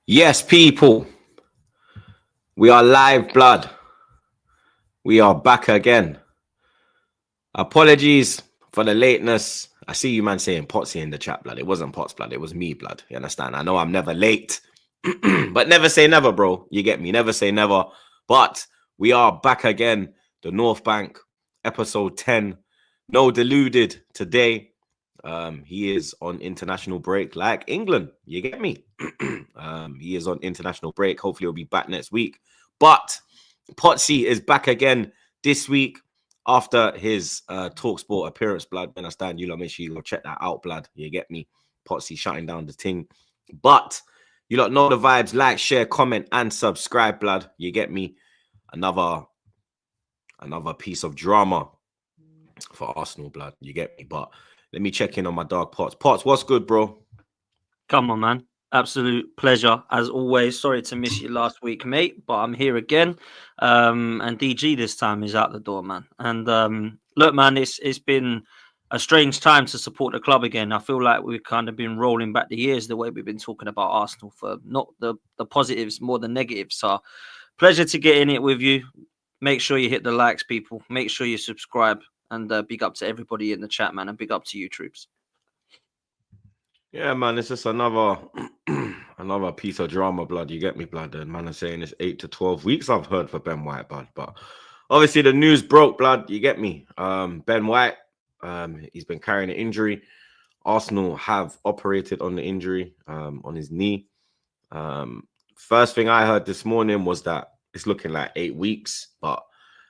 Yes, people, we are live blood. We are back again. Apologies for the lateness. I see you, man, saying Potsy in the chat, blood. It wasn't Potts, blood. It was me, blood. You understand? I know I'm never late, but never say never, bro. You get me? Never say never. But we are back again. The North Bank, episode 10. No deluded today. He is on international break like England. You get me? He is on international break. Hopefully he'll be back next week. But Potsy is back again this week after his TalkSport appearance, blood. When I stand, you lot make sure you go check that out, blood. You get me? Potsy shutting down the thing. But you lot know the vibes. Like, share, comment, and subscribe, blood. You get me? Another piece of drama for Arsenal, blood. You get me? But let me check in on my dog Potts. Potts, what's good, bro? Come on, man. Absolute pleasure, as always. Sorry to miss you last week, mate, but I'm here again. And DG this time is out the door, man. And look, man, it's been a strange time to support the club again. I feel like we've kind of been rolling back the years the way we've been talking about Arsenal for not the positives, more than negatives. So pleasure to get in it with you. Make sure you hit the likes, people. Make sure you subscribe. And big up to everybody in the chat, man. And big up to you, Troops. Yeah, man, it's just another piece of drama, blood. You get me, blood. And man, I'm saying it's 8 to 12 weeks I've heard for Ben White, blood. But obviously the news broke, blood. You get me. Ben White, he's been carrying an injury. Arsenal have operated on the injury, on his knee. First thing I heard this morning was that it's looking like 8 weeks, but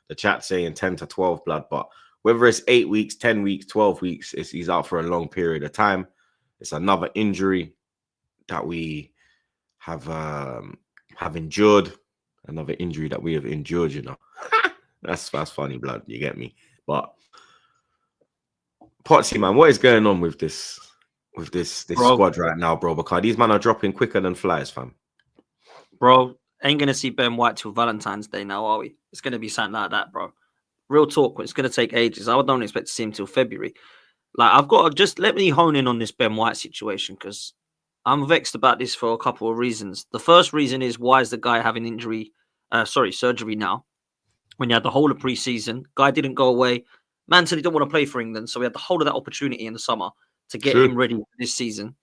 the chat saying 10 to 12, blood. But whether it's 8 weeks, 10 weeks, 12 weeks, he's out for a long period of time. It's another injury that we have endured. Another injury that we have endured, you know. that's funny, blood. You get me? But Potsy, man, what is going on with this squad right now, bro? Because these men are dropping quicker than flies, fam. Bro, ain't gonna see Ben White till Valentine's Day now, are we? It's gonna be something like that, bro. Real talk, it's gonna take ages. I don't expect to see him till February. Like, I've got to just let me hone in on this Ben White situation because I'm vexed about this for a couple of reasons. The first reason is, why is the guy having surgery now? When you had the whole of pre-season, guy didn't go away. Man said he don't want to play for England, so we had the whole of that opportunity in the summer to get him ready for this season.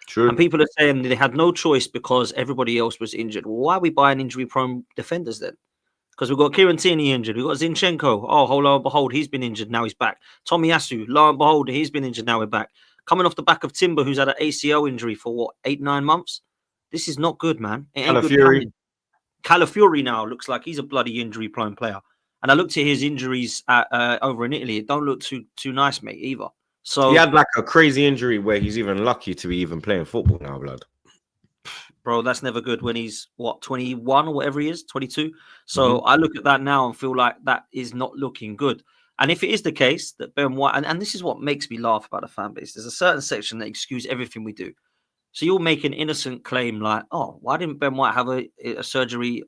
True. And people are saying they had no choice because everybody else was injured. Well, why are we buying injury-prone defenders then? Because we've got Kieran Tierney injured. We've got Zinchenko. Oh, lo and behold, he's been injured. Now he's back. Tomiyasu, lo and behold, he's been injured. Now we're back. Coming off the back of Timber, who's had an ACL injury for, what, 8-9 months? This is not good, man. It ain't good. Calafiori now looks like he's a bloody injury-prone player. And I looked at his injuries over in Italy. It don't look too nice, mate, either. So he had like a crazy injury where he's even lucky to be even playing football now, blood. Bro, that's never good when he's, 21 or whatever he is, 22. So I look at that now and feel like that is not looking good. And if it is the case that Ben White, and this is what makes me laugh about the fan base, there's a certain section that excuse everything we do. So you'll make an innocent claim like, oh, why didn't Ben White have a surgery,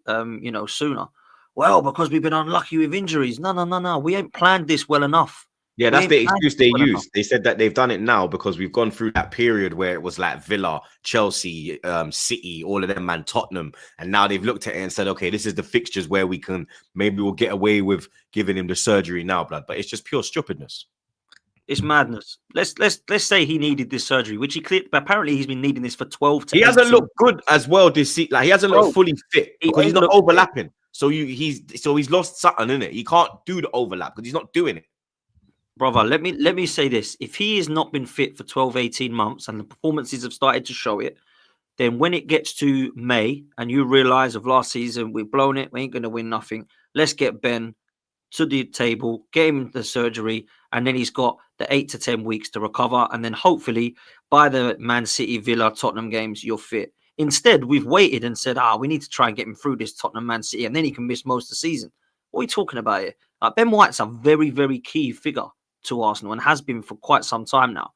sooner? Well, because we've been unlucky with injuries. No. We ain't planned this well enough. Yeah, that's the excuse they use. They said that they've done it now because we've gone through that period where it was like Villa, Chelsea, City, all of them, man, Tottenham. And now they've looked at it and said, okay, this is the fixtures where maybe we'll get away with giving him the surgery now, blood. But it's just pure stupidness. It's madness. Let's say he needed this surgery, which he cleared. But apparently he's been needing this for 12 to 18. He hasn't looked good as well this season. Like, he hasn't looked fully fit because he's not overlapping. So he's lost something in it. He can't do the overlap because he's not doing it. Brother, let me say this. If he has not been fit for 12, 18 months and the performances have started to show it, then when it gets to May and you realize of last season, we've blown it, we ain't going to win nothing. Let's get Ben to the table, get him the surgery, and then he's got the 8 to 10 weeks to recover. And then hopefully by the Man City, Villa, Tottenham games, you're fit. Instead, we've waited and said, we need to try and get him through this Tottenham Man City, and then he can miss most of the season. What are we talking about here? Ben White's a very, very key figure to Arsenal and has been for quite some time now.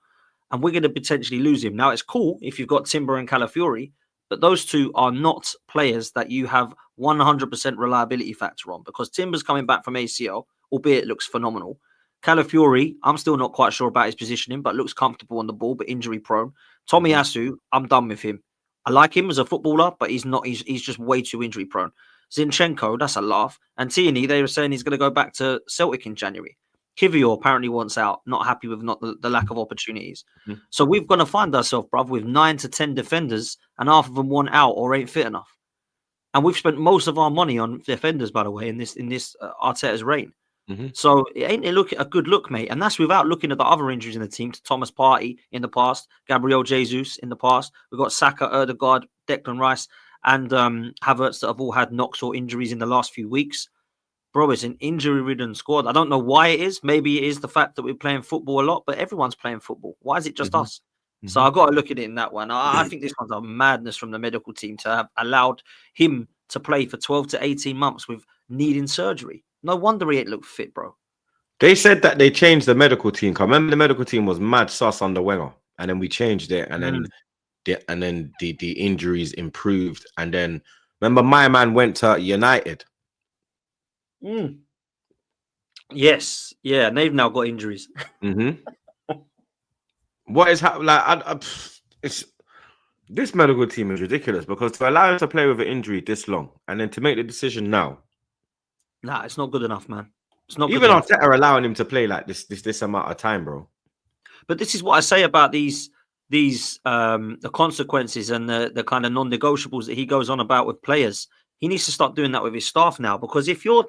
And we're going to potentially lose him. Now, it's cool if you've got Timber and Calafiori, but those two are not players that you have 100% reliability factor on, because Timber's coming back from ACL, albeit it looks phenomenal. Calafiori, I'm still not quite sure about his positioning, but looks comfortable on the ball, but injury prone. Tomiyasu, I'm done with him. I like him as a footballer, but he's not. He's just way too injury prone. Zinchenko, that's a laugh. And Tierney, they were saying he's going to go back to Celtic in January. Kivior apparently wants out, not happy with not the lack of opportunities. Mhm. So we're going to find ourselves, bruv, with 9 to 10 defenders, and half of them want out or ain't fit enough. And we've spent most of our money on defenders, by the way, in this Arteta's reign. Mhm. So it ain't a good look, mate. And that's without looking at the other injuries in the team. To Thomas Partey in the past, Gabriel Jesus in the past. We've got Saka, Erdegaard, Declan Rice, and Havertz that have all had knocks or injuries in the last few weeks. Bro, it's an injury-ridden squad. I don't know why it is. Maybe it is the fact that we're playing football a lot, but everyone's playing football. Why is it just Mhm. us? So I've got to look at it in that one. I think this one's a madness from the medical team to have allowed him to play for 12 to 18 months with needing surgery. No wonder he ain't looked fit, bro. They said that they changed the medical team. 'Cause I remember the medical team was mad sus under Wenger, and then we changed it, and then the injuries improved, and then remember my man went to United. Yes, yeah, and they've now got injuries. What is like? It's this medical team is ridiculous because to allow him to play with an injury this long, and then to make the decision now, Nah, it's not good enough, man. It's not even good enough. Arteta allowing him to play like this amount of time, bro. But this is what I say about these the consequences and the kind of non-negotiables that he goes on about with players. He needs to start doing that with his staff now, because if you're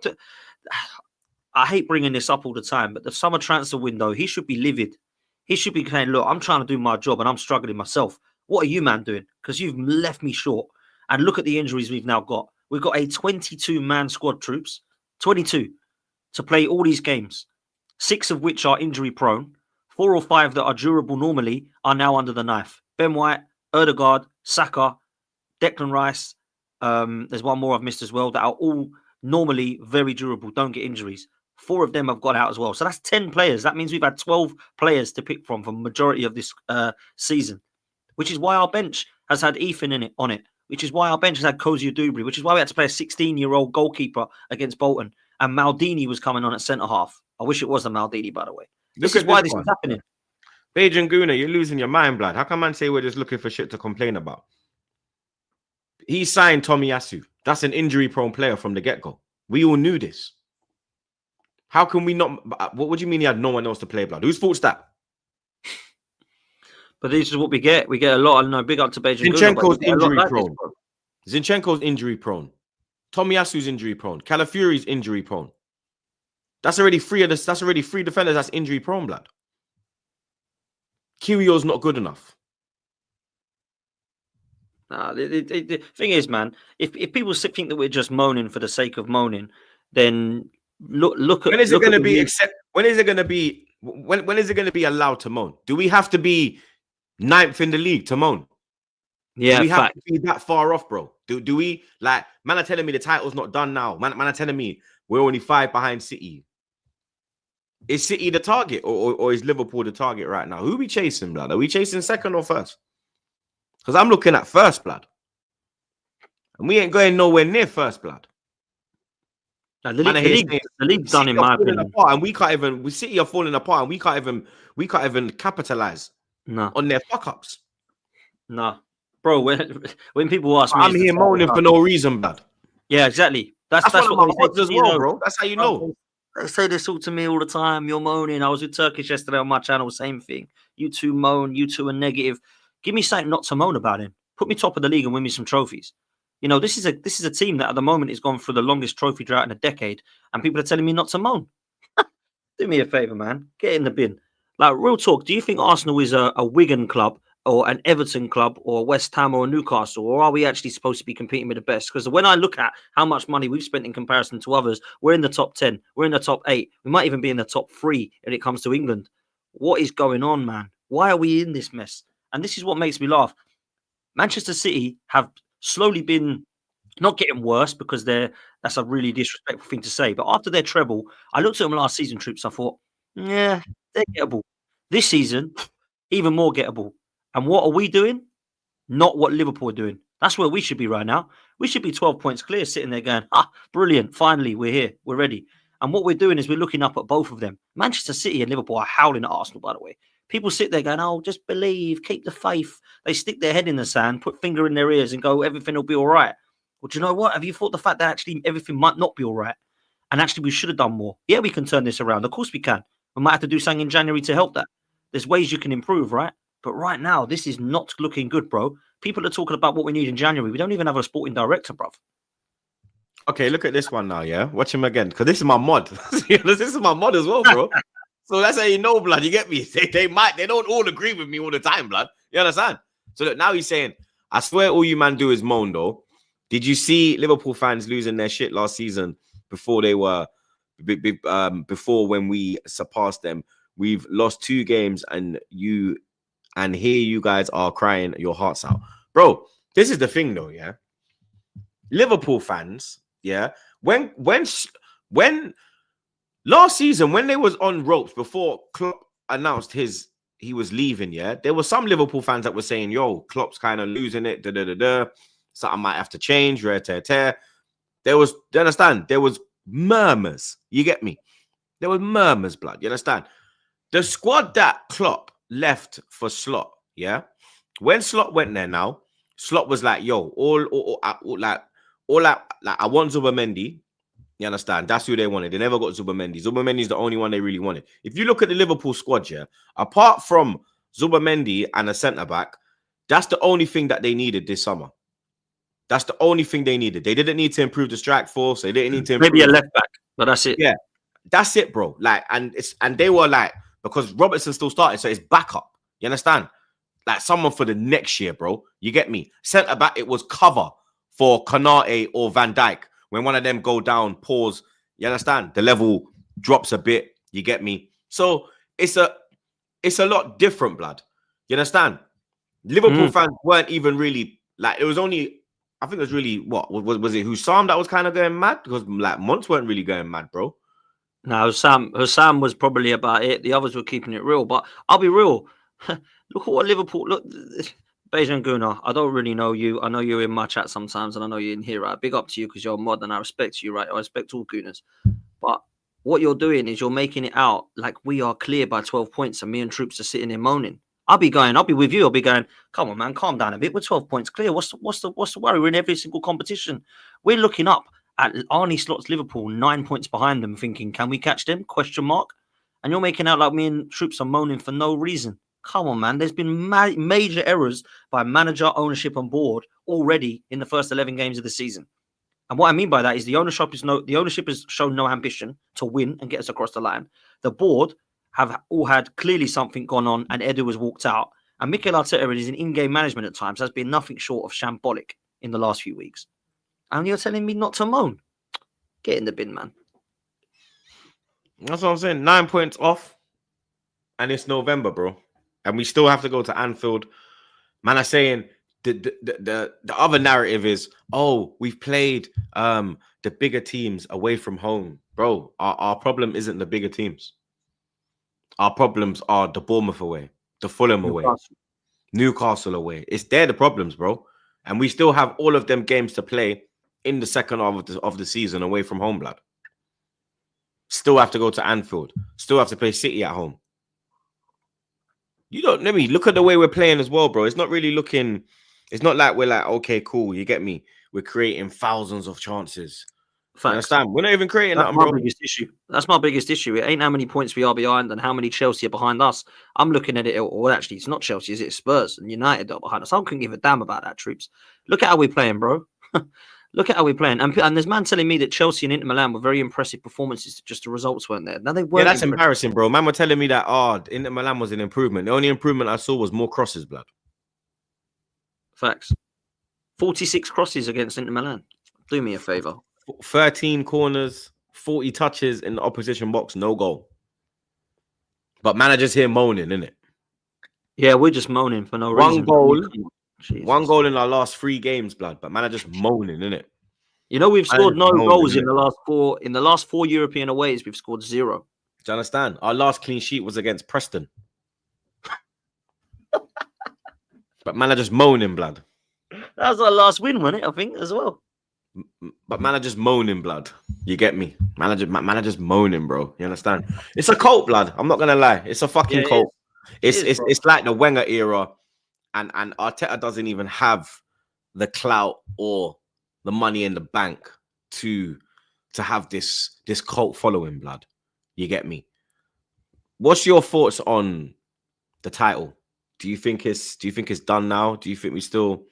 I hate bringing this up all the time, but the summer transfer window, he should be livid. He should be saying, look, I'm trying to do my job and I'm struggling myself. What are you, man, doing? Because you've left me short. And look at the injuries we've now got. We've got a 22-man squad, troops, 22, to play all these games, 6 of which are injury prone. 4 or 5 that are durable normally are now under the knife. Ben White, Erdegaard, Saka, Declan Rice. There's one more I've missed as well that are all normally very durable, don't get injuries. 4 of them have got out as well. So that's 10 players. That means we've had 12 players to pick from the majority of this season, which is why our bench has had Ethan on it, which is why our bench has had Cozy Dubry, which is why we had to play a 16-year-old goalkeeper against Bolton. And Maldini was coming on at centre-half. I wish it was a Maldini, by the way. This is why this is happening. Bejan Guna, you're losing your mind, blood. How can man say we're just looking for shit to complain about? He signed Tomiyasu. That's an injury-prone player from the get-go. We all knew this. How can we not? What do you mean he had no one else to play, blood? Whose fault's that? But this is what we get. We get a lot. I know. Big up to Bejan Guna. Zinchenko's injury-prone. Zinchenko's injury-prone. Tomiyasu's injury-prone. Calafiori's injury-prone. That's already 3 of this. That's already 3 defenders. That's injury-prone, blood. Kyrio's not good enough. Nah, the thing is, man, if people think that we're just moaning for the sake of moaning, then look at. When is it going to be? When is it going to be? When is it going to be allowed to moan? Do we have to be 9th in the league to moan? Yeah, do we have to be that far off, bro? Do we like? Man are telling me the title's not done now. Man are telling me we're only 5 behind City. Is City the target, or is Liverpool the target right now? Who are we chasing, blood? Are we chasing second or first? Because I'm looking at first, blood. And we ain't going nowhere near first, blood. Now, the league's done in my opinion. And we can't even. City are falling apart, and we can't even capitalize on their fuck ups. No, bro. When people ask me, I'm here moaning for no reason, blood. Yeah, exactly. That's what my as well, bro. That's how you know. They say this all to me all the time. You're moaning. I was with Turkish yesterday on my channel. Same thing. You two moan. You two are negative. Give me something not to moan about him. Put me top of the league and win me some trophies. You know, this is a team that at the moment is gone through the longest trophy drought in a decade, and people are telling me not to moan. Do me a favor, man. Get in the bin. Like, real talk. Do you think Arsenal is a Wigan club or an Everton club or a West Ham or a Newcastle, or are we actually supposed to be competing with the best? Because when I look at how much money we've spent in comparison to others, we're in the top 10. We're in the top 8. We might even be in the top 3 when it comes to England. What is going on, man? Why are we in this mess? And this is what makes me laugh. Manchester City have slowly been not getting worse, because that's a really disrespectful thing to say. But after their treble, I looked at them last season, troops. I thought, yeah, they're gettable. This season, even more gettable. And what are we doing? Not what Liverpool are doing. That's where we should be right now. We should be 12 points clear, sitting there going, brilliant. Finally, we're here. We're ready. And what we're doing is we're looking up at both of them. Manchester City and Liverpool are howling at Arsenal, by the way. People sit there going, "Oh, just believe, keep the faith." They stick their head in the sand, put finger in their ears, and go, "Everything will be all right." Well, do you know what? Have you thought the fact that actually everything might not be all right, and actually we should have done more? Yeah, we can turn this around. Of course we can. We might have to do something in January to help that. There's ways you can improve, right? But right now, this is not looking good, bro. People are talking about what we need in January. We don't even have a sporting director, bro. Okay, look at this one now, yeah? Watch him again, because this is my mod. This is my mod as well, bro. So that's how you know, blood. You get me? They don't all agree with me all the time, blood. You understand? So look, now he's saying, I swear all you man do is moan, though. Did you see Liverpool fans losing their shit last season before they were, before when we surpassed them? We've lost 2 games and here you guys are crying your hearts out. Bro, this is the thing though, yeah? Liverpool fans, yeah? When last season, when they was on ropes before Klopp announced he was leaving, yeah? There were some Liverpool fans that were saying, yo, Klopp's kind of losing it, something might have to change, There was, you understand? There was murmurs, you get me? There was murmurs, blood, you understand? The squad that Klopp left for Slot, yeah? When Slot went there now, Slot was like, yo, I want Zubomendi. You understand? That's who they wanted. They never got Zubomendi. Zubomendi's the only one they really wanted. If you look at the Liverpool squad, yeah, apart from Zubomendi and a centre-back, that's the only thing that they needed this summer. That's the only thing they needed. They didn't need to improve the strike force. They didn't need to improve... Maybe a left-back, but that's it. Yeah, that's it, bro. Like, and they were like, because Robertson still started, so it's backup. You understand? Like someone for the next year, bro. You get me? Centre back, it was cover for Konate or Van Dijk. When one of them go down, pause. You understand? The level drops a bit. You get me? So it's a lot different, blood. You understand? Liverpool fans weren't even really like. It was only, I think it was really what was it? Hussam that was kind of going mad because like Monts weren't really going mad, bro. No, Hussam was probably about it. The others were keeping it real. But I'll be real. Look at what Liverpool... Look, Bejan Guna, I don't really know you. I know you're in my chat sometimes, and I know you're in here, right? Big up to you because you're mod, and I respect you, right? I respect all Gunas. But what you're doing is you're making it out like we are clear by 12 points, and me and Troops are sitting there moaning. I'll be with you. I'll be going, come on, man, calm down a bit. We're 12 points clear. What's the worry? We're in every single competition. We're looking up at Arnie Slot's Liverpool, 9 points behind them, thinking, can we catch them? Question mark. And you're making out like me and Troops are moaning for no reason. Come on, man. There's been major errors by manager, ownership, and board already in the first 11 games of the season. And what I mean by that is the ownership has shown no ambition to win and get us across the line. The board have all had clearly something gone on, and Edu has walked out. And Mikel Arteta is in in-game management at times has been nothing short of shambolic in the last few weeks. And you're telling me not to moan? Get in the bin, man. That's what I'm saying. 9 points off, and it's November, bro. And we still have to go to Anfield. Man, I'm saying the other narrative is, oh, we've played the bigger teams away from home. Bro, our problem isn't the bigger teams. Our problems are the Bournemouth away, the Fulham away, Newcastle away. They're the problems, bro. And we still have all of them games to play in the second half of the season away from home, blood. Still have to go to Anfield. Still have to play City at home. You don't let me look at the way we're playing as well, bro. It's not really looking. It's not like we're like, okay, cool. You get me? We're creating thousands of chances. Understand? We're not even creating that, bro. Biggest issue. That's my biggest issue. It ain't how many points we are behind and how many Chelsea are behind us. I'm looking at it. Or actually, it's not Chelsea. Is it Spurs and United that are behind us? I couldn't give a damn about that, Troops. Look at how we're playing, bro. Look at how we're playing. And there's man telling me that Chelsea and Inter Milan were very impressive performances. Just the results weren't there. Now they weren't. Yeah, that's embarrassing, bro. Man were telling me that Inter Milan was an improvement. The only improvement I saw was more crosses, blood. Facts. 46 crosses against Inter Milan. Do me a favor. 13 corners, 40 touches in the opposition box, no goal. But managers here moaning, innit? Yeah, we're just moaning for no reason. One goal in our last 3 games, blood. But managers moaning, innit? You know, we've scored no goals in the last 4. In the last 4 European aways, we've scored 0. Do you understand? Our last clean sheet was against Preston. But managers moaning, blood. That was our last win, wasn't it? I think as well. But managers moaning, blood. You get me? Managers moaning, bro. You understand? It's a cult, blood. I'm not gonna lie. It's a fucking cult. It's like the Wenger era, and Arteta doesn't even have the clout or the money in the bank to have this cult following, blood. You get me? What's your thoughts on the title? Do you think it's done now? Do you think we still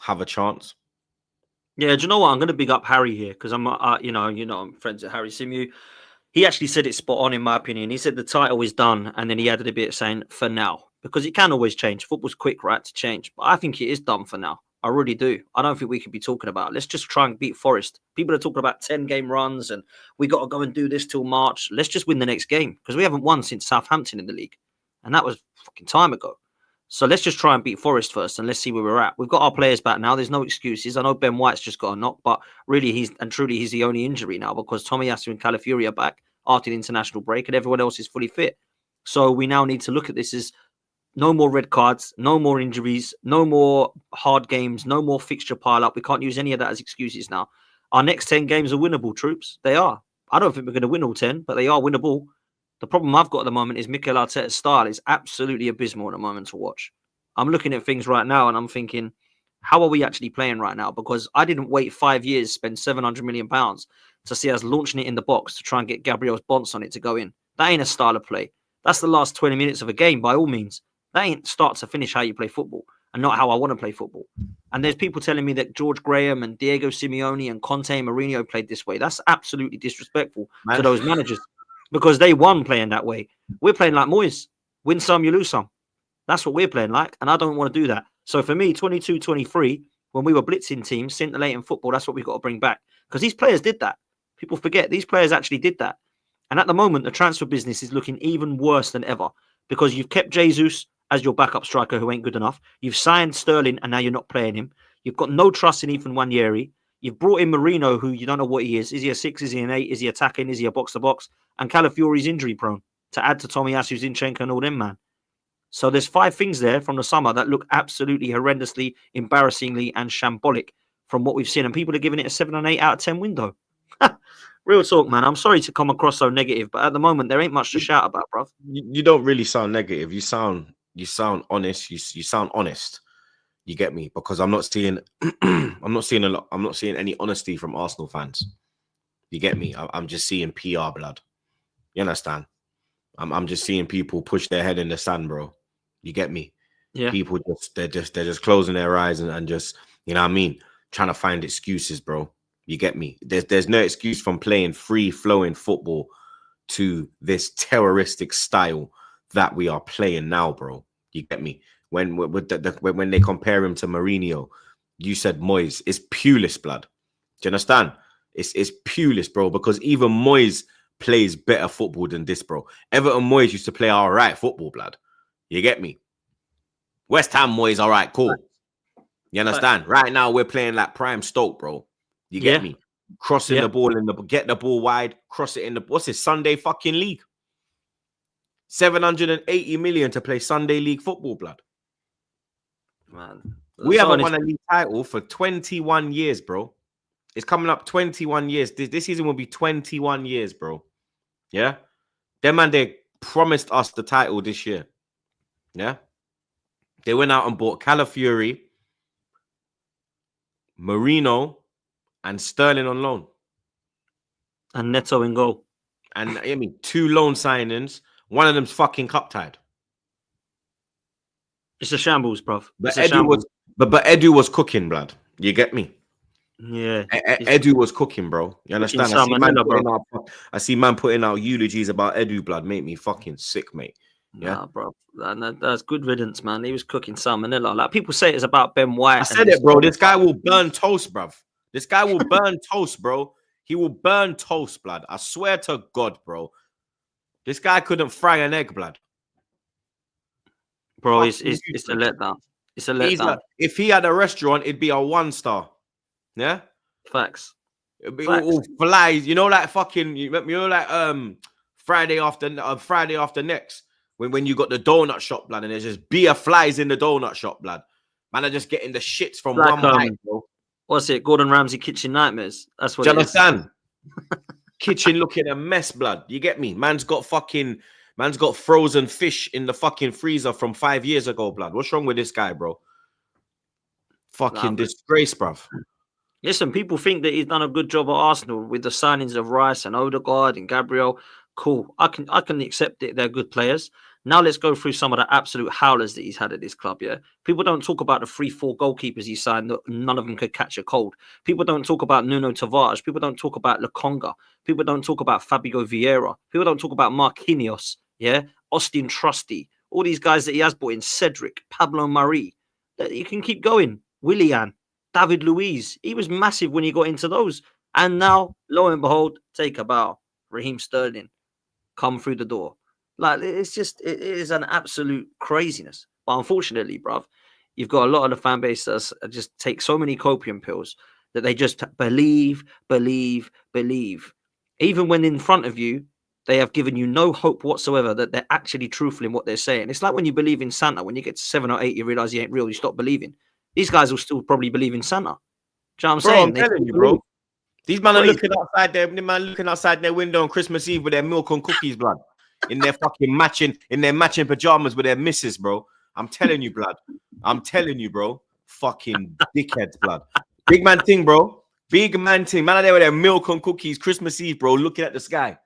have a chance? Yeah, do you know what? I'm going to big up Harry here because I'm, I'm friends with Harry Simu. He actually said it spot on, in my opinion. He said the title is done, and then he added a bit saying for now, because it can always change. Football's quick, right, to change. But I think it is done for now. I really do. I don't think we could be talking about it. Let's just try and beat Forest. People are talking about 10-game runs, and we got to go and do this till March. Let's just win the next game, because we haven't won since Southampton in the league, and that was fucking time ago. So let's just try and beat Forest first, and let's see where we're at. We've got our players back now. There's no excuses. I know Ben White's just got a knock, but really, he's the only injury now, because Tomiyasu and Calafiori are back after the international break, and everyone else is fully fit. So we now need to look at this as no more red cards, no more injuries, no more hard games, no more fixture pile up. We can't use any of that as excuses now. Our next 10 games are winnable, troops. They are. I don't think we're going to win all 10, but they are winnable. The problem I've got at the moment is Mikel Arteta's style is absolutely abysmal at the moment to watch. I'm looking at things right now and I'm thinking, how are we actually playing right now? Because I didn't wait 5 years, spend £700 million to see us launching it in the box to try and get Gabriel's bonce on it to go in. That ain't a style of play. That's the last 20 minutes of a game, by all means. That ain't start to finish how you play football and not how I want to play football. And there's people telling me that George Graham and Diego Simeone and Conte and Mourinho played this way. That's absolutely disrespectful to those managers because they won playing that way. We're playing like Moyes. Win some, you lose some. That's what we're playing like, and I don't want to do that. So for me, 22-23, when we were blitzing teams, scintillating football, that's what we've got to bring back. Because these players did that. People forget these players actually did that. And at the moment, the transfer business is looking even worse than ever because you've kept Jesus as your backup striker who ain't good enough. You've signed Sterling and now you're not playing him. You've got no trust in Ethan Nwaneri. You've brought in Merino, who you don't know what he is. Is he a 6? Is he an 8? Is he attacking? Is he a box-to-box? And Calafiori's injury prone to add to Tomiyasu, Zinchenko and all them, man. So there's 5 things there from the summer that look absolutely horrendously, embarrassingly and shambolic from what we've seen. And people are giving it a 7 and 8 out of 10 window. Real talk, man. I'm sorry to come across so negative, but at the moment, there ain't much to shout about, bruv. You don't really sound negative. You sound honest. You sound honest. You get me? Because I'm not seeing I'm not seeing any honesty from Arsenal fans. You get me? I'm just seeing PR blood. You understand? I'm just seeing people push their head in the sand, bro. You get me? Yeah. People they're just closing their eyes and just, you know what I mean, trying to find excuses, bro. You get me? There's no excuse from playing free flowing football to this terroristic style that we are playing now, bro. You get me? When they compare him to Merino, you said Moyes. It's Pulis, blood. Do you understand? It's Pulis, bro. Because even Moyes plays better football than this, bro. Everton Moyes used to play all right football, blood. You get me? West Ham Moyes, all right, cool. You understand? Right now we're playing like prime Stoke, bro. You get me? Crossing the ball get the ball wide, cross it in the what's this Sunday fucking league? 780 million to play Sunday league football, blood. Man, we haven't won a league title for 21 years, bro. It's coming up 21 years. This season will be 21 years, bro. Yeah? Them man, they promised us the title this year. Yeah? They went out and bought Calafiori, Merino, and Sterling on loan. And Neto in goal. And I mean, 2 loan signings. One of them's fucking cup tied. It's a shambles, bruv. But Edu was cooking, blood. You get me? Yeah. Edu was cooking, bro. You understand? I see man putting out eulogies about Edu, blood. Make me fucking sick, mate. Yeah, nah, bro. That's good riddance, man. He was cooking salmonella. Like people say it's about Ben White. I said it, bro. This guy will burn toast, bruv. This guy will burn toast, bro. He will burn toast, blood. I swear to God, bro. This guy couldn't fry an egg, blood. Bro, it's a letdown. It's a letdown. If he had a restaurant, it'd be a 1-star. Yeah? Facts. It'd be all flies. You know, like fucking, you know, like Friday after next. When you got the donut shop, blood, and there's just beer flies in the donut shop, blood. Man are just getting the shits from one bite, bro. What's it? Gordon Ramsay kitchen nightmares. That's what. Do you understand? Kitchen looking a mess, blood. You get me? Man's got fucking Man's got frozen fish in the fucking freezer from 5 years ago, blood. What's wrong with this guy, bro? Fucking disgrace, bruv. Listen, people think that he's done a good job at Arsenal with the signings of Rice and Odegaard and Gabriel. Cool. I can accept it. They're good players. Now let's go through some of the absolute howlers that he's had at this club, yeah? People don't talk about the 3-4 goalkeepers he signed that none of them could catch a cold. People don't talk about Nuno Tavares. People don't talk about Lokonga. People don't talk about Fabio Vieira. People don't talk about Marquinhos, yeah? Austin Trusty. All these guys that he has brought in. Cedric, Pablo Mari. You can keep going. Willian, David Luiz. He was massive when he got into those. And now, lo and behold, take a bow. Raheem Sterling. Come through the door. Like, it's just, it is an absolute craziness. But unfortunately, bruv, you've got a lot of the fan base that just take so many copium pills that they just believe. Even when in front of you, they have given you no hope whatsoever that they're actually truthful in what they're saying. It's like when you believe in Santa. When you get to 7 or 8, you realize he ain't real. You stop believing. These guys will still probably believe in Santa. Do you know what I'm saying? I'm telling you, bro. These men are looking outside their window on Christmas Eve with their milk and cookies, blood. In their fucking matching pajamas with their missus, bro. I'm telling you, blood. I'm telling you, bro. Fucking dickheads, blood. Big man thing, bro. Big man thing. Man are there with their milk and cookies, Christmas Eve, bro, looking at the sky.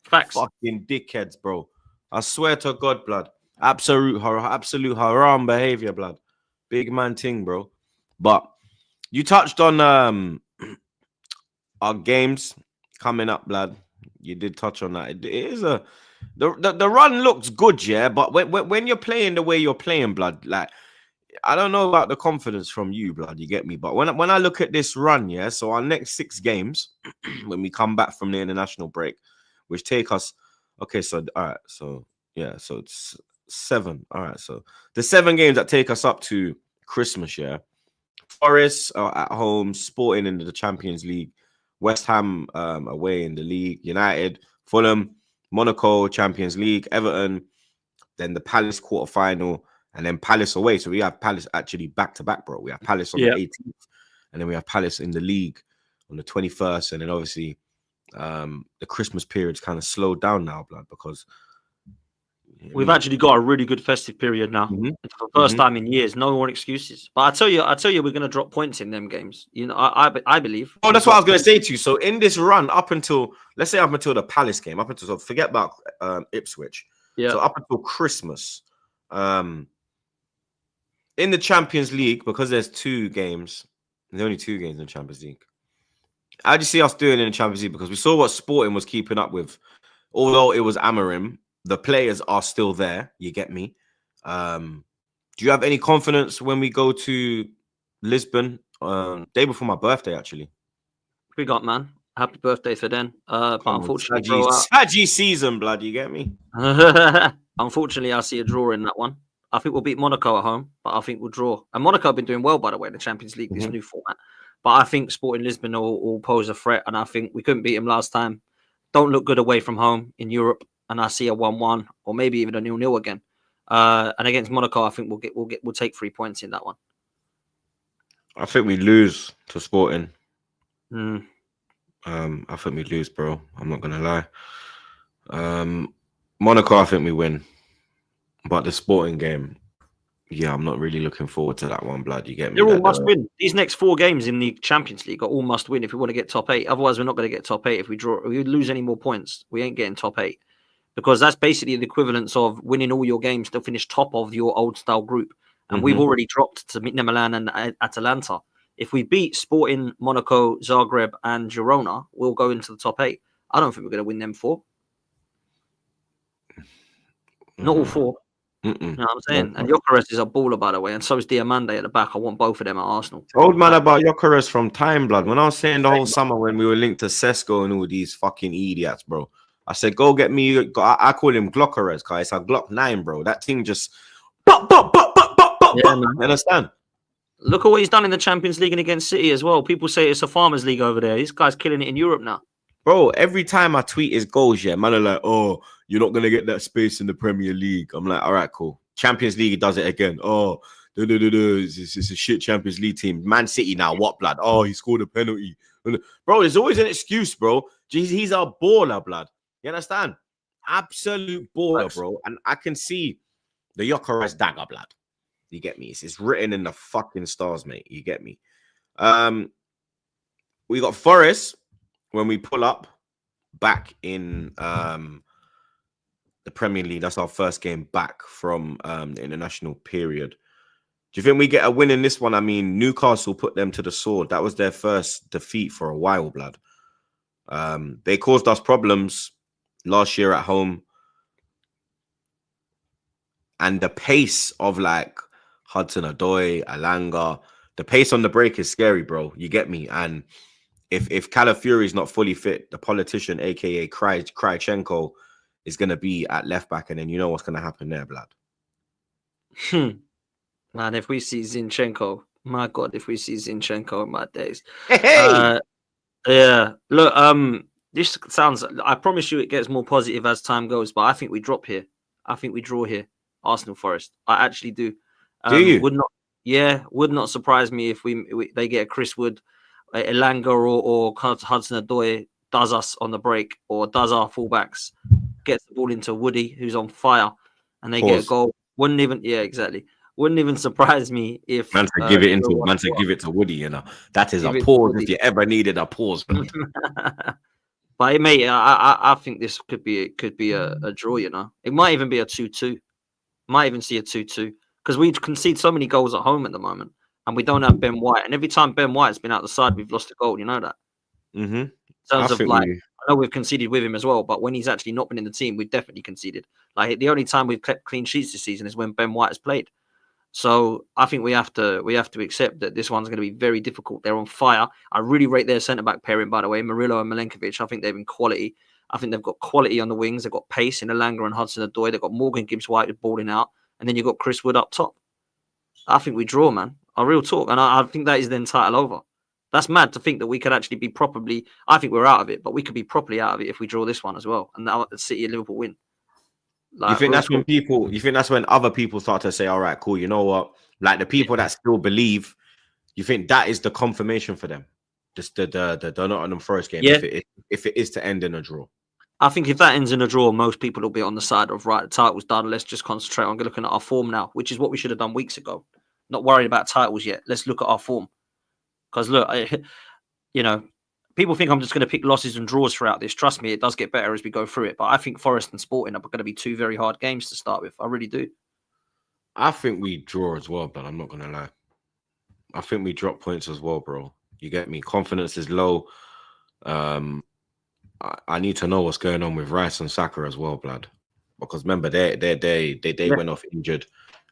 Facts. Fucking dickheads, bro. I swear to God, blood. Absolute haram behavior, blood. Big man thing, bro. But you touched on our games coming up, blood. You did touch on that. It is the run looks good, yeah. But when you're playing the way you're playing, blood, like I don't know about the confidence from you, blood. You get me? But when I look at this run, yeah. So our next 6 games, when we come back from the international break, which take us, okay. So all right, so yeah, so it's 7. All right, so the 7 games that take us up to Christmas, yeah. Forest at home, Sporting in the Champions League. West Ham away in the league, United, Fulham, Monaco, Champions League, Everton, then the Palace quarterfinal, and then Palace away. So we have Palace actually back-to-back, bro. We have Palace on the 18th, and then we have Palace in the league on the 21st, and then obviously the Christmas period's kind of slowed down now, blood, because we've actually got a really good festive period now. It's for the first time in years. No more excuses. But I tell you, we're going to drop points in them games. You know, I believe. Oh, that's what I was going to say to you. So in this run, up until the Palace game, forget about Ipswich. Yeah. So up until Christmas, in the Champions League, because there's 2 games, there's only 2 games in the Champions League. How do you see us doing in the Champions League? Because we saw what Sporting was keeping up with, although it was Amorim. The players are still there. You get me? Do you have any confidence when we go to Lisbon? Day before my birthday, actually. We got, man. Happy birthday for then. But unfortunately, Sadgy season, blood. You get me? Unfortunately, I see a draw in that one. I think we'll beat Monaco at home, but I think we'll draw. And Monaco have been doing well, by the way, in the Champions League, this new format. But I think Sporting Lisbon will pose a threat, and I think we couldn't beat them last time. Don't look good away from home in Europe. And I see a 1-1 or maybe even a 0-0 again. And against Monaco, I think we'll take 3 points in that one. I think we lose to Sporting. I think we lose, bro. I'm not gonna lie. Monaco, I think we win. But the Sporting game, yeah, I'm not really looking forward to that one, blood. You get me? They're all must win. These next 4 games in the Champions League are all must win if we want to get top 8. Otherwise, we're not going to get top 8 if we draw. If we lose any more points, we ain't getting top 8. Because that's basically the equivalence of winning all your games to finish top of your old style group. And we've already dropped to Milan and Atalanta. If we beat Sporting, Monaco, Zagreb, and Girona, we'll go into the top 8. I don't think we're going to win them 4. Not all 4. You know what I'm saying? And Gyökeres is a baller, by the way. And so is Diamande at the back. I want both of them at Arsenal. Old man about Gyökeres from time, blood. When I was saying the whole summer when we were linked to Sesko and all these fucking idiots, bro. I said, go get me. I call him Glockeres, guys. It's a Glock 9, bro. That thing just. You understand? Look at what he's done in the Champions League and against City as well. People say it's a farmers league over there. This guy's killing it in Europe now. Bro, every time I tweet his goals, yeah, man are like, oh, you're not going to get that space in the Premier League. I'm like, all right, cool. Champions League, he does it again. Oh, it's a shit Champions League team. Man City now, what, blood? Oh, he scored a penalty. Bro, there's always an excuse, bro. He's a baller, blood. You understand? absolute baller, bro. And I can see the Gyökeres dagger, blood. You get me? It's written in the fucking stars, mate. You get me? We got Forest when we pull up back in the Premier League. That's our first game back from the international period. Do you think we get a win in this one? I mean, Newcastle put them to the sword. That was their first defeat for a while, blood. They caused us problems last year at home. And the pace of like Hudson-Odoi, Alanga, the pace on the break is scary, bro. You get me? And if Calafiori is not fully fit, the politician, aka Krychenko, is gonna be at left back, and then you know what's gonna happen there, blood. Man, if we see Zinchenko, my God, if we see Zinchenko in my days. Hey! Yeah. Look, this sounds, I promise you it gets more positive as time goes, but I think we drop here. I think we draw here. Arsenal Forest. I actually do. Do you? Would not surprise me if they get a Chris Wood, Elanga or Hudson-Odoi does us on the break, or does our fullbacks, gets the ball into Woody, who's on fire, and they get a goal. Wouldn't even surprise me if man to give it to Woody, you know. That is a pause if you ever needed a pause. But mate, I think this could be a draw, you know. It might even be a 2-2. Might even see a 2-2 because we concede so many goals at home at the moment, and we don't have Ben White. And every time Ben White's been out the side, we've lost a goal. You know that. Mm-hmm. In terms of like, I know we've conceded with him as well, but when he's actually not been in the team, we've definitely conceded. Like the only time we've kept clean sheets this season is when Ben White has played. So I think we have to accept that this one's going to be very difficult. They're on fire. I really rate their centre back pairing, by the way, Merino and Milenkovic. I think they've been quality. I think they've got quality on the wings. They've got pace in Elanga and Hudson-Odoi. They've got Morgan Gibbs-White with balling out. And then you've got Chris Wood up top. I think we draw, man. A real talk. And I think that is then title over. That's mad to think that we could actually be properly... I think we're out of it, but we could be properly out of it if we draw this one as well. And now the City and Liverpool win. Like, you think that's when other people start to say, all right, cool, you know what? Like the people that still believe, you think that is the confirmation for them? Just the Nottingham Forest game, yeah. if it is to end in a draw. I think if that ends in a draw, most people will be on the side of, right, the title's done. Let's just concentrate on looking at our form now, which is what we should have done weeks ago. Not worried about titles yet. Let's look at our form. Because look, you know, people think I'm just going to pick losses and draws throughout this. Trust me, it does get better as we go through it. But I think Forest and Sporting are going to be two very hard games to start with. I really do. I think we draw as well, but I'm not going to lie. I think we drop points as well, bro. You get me? Confidence is low. I need to know what's going on with Rice and Saka as well, blood. Because remember, they went off injured